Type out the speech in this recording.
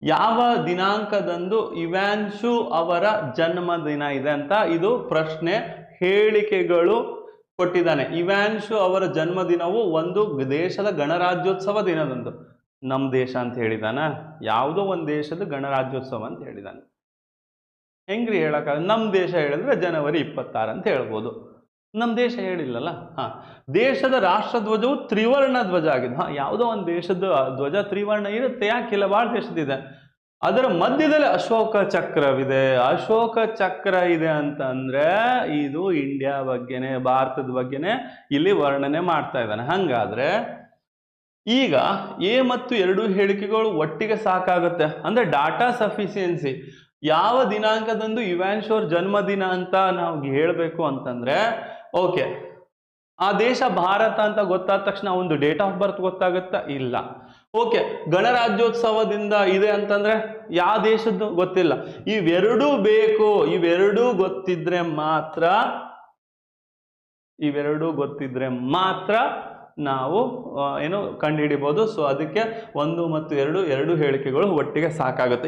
ಯಾವ ದಿನಾಂಕದಂದು ಇವಾನ್ಶು ಅವರ ಜನ್ಮದಿನ ಇದೆ ಅಂತ ಇದು ಪ್ರಶ್ನೆ. ಹೇಳಿಕೆಗಳು ಕೊಟ್ಟಿದ್ದಾನೆ. ಇವಾನ್ಶು ಅವರ ಜನ್ಮದಿನವು ಒಂದು ದೇಶದ ಗಣರಾಜ್ಯೋತ್ಸವ ದಿನದಂದು. ನಮ್ಮ ದೇಶ ಅಂತ ಹೇಳಿದಾನ? ಯಾವುದೋ ಒಂದು ದೇಶದ ಗಣರಾಜ್ಯೋತ್ಸವ ಅಂತ ಹೇಳಿದಾನೆ. ಹೆಂಗ್ರಿ ಹೇಳಕ್ಕಾಗ? ನಮ್ಮ ದೇಶ ಹೇಳಿದ್ರೆ ಜನವರಿ 26 ಅಂತ ಹೇಳ್ಬೋದು. ನಮ್ಮ ದೇಶ ಹೇಳಿಲ್ಲಲ್ಲ. ದೇಶದ ರಾಷ್ಟ್ರಧ್ವಜವು ತ್ರಿವರ್ಣ ಧ್ವಜ ಆಗಿದೆ. ಯಾವುದೋ ಒಂದು ದೇಶದ ಧ್ವಜ ತ್ರಿವರ್ಣ ಇರುತ್ತೆ, ಯಾಕಿಲ್ಲ? ಭಾಳ ದೇಶದಿದೆ. ಅದರ ಮಧ್ಯದಲ್ಲಿ ಅಶೋಕ ಚಕ್ರವಿದೆ. ಅಶೋಕ ಚಕ್ರ ಇದೆ ಅಂತಂದ್ರೆ ಇದು ಇಂಡಿಯಾ ಬಗ್ಗೆನೆ, ಭಾರತದ ಬಗ್ಗೆನೆ ಇಲ್ಲಿ ವರ್ಣನೆ ಮಾಡ್ತಾ ಇದ್ದಾನೆ. ಹಂಗಾದ್ರೆ ಈಗ ಎ ಮತ್ತು ಎರಡು ಹೇಳಿಕೆಗಳು ಒಟ್ಟಿಗೆ ಸಾಕಾಗುತ್ತೆ. ಅಂದ್ರೆ ಡಾಟಾ ಸಫಿಸಿಯನ್ಸಿ. ಯಾವ ದಿನಾಂಕದಂದು ಇವಾನ್ಶು ಅವ್ರ ಜನ್ಮದಿನ ಅಂತ ನಾವು ಹೇಳಬೇಕು ಅಂತಂದ್ರೆ, ಓಕೆ, ಆ ದೇಶ ಭಾರತ ಅಂತ ಗೊತ್ತಾದ ತಕ್ಷಣ ಒಂದು ಡೇಟ್ ಆಫ್ ಬರ್ತ್ ಗೊತ್ತಾಗುತ್ತಾ? ಇಲ್ಲ. ಓಕೆ, ಗಣರಾಜ್ಯೋತ್ಸವದಿಂದ ಇದೆ ಅಂತಂದ್ರೆ ಯಾವ ದೇಶದ್ದು ಗೊತ್ತಿಲ್ಲ. ಇವೆರಡೂ ಬೇಕು. ಇವೆರಡೂ ಗೊತ್ತಿದ್ರೆ ಮಾತ್ರ ನಾವು ಏನು ಕಂಡುಹಿಡಿಬಹುದು. ಸೊ ಅದಕ್ಕೆ 1 ಮತ್ತು 2 ಹೇಳಿಕೆಗಳು ಒಟ್ಟಿಗೆ ಸಾಕಾಗುತ್ತೆ.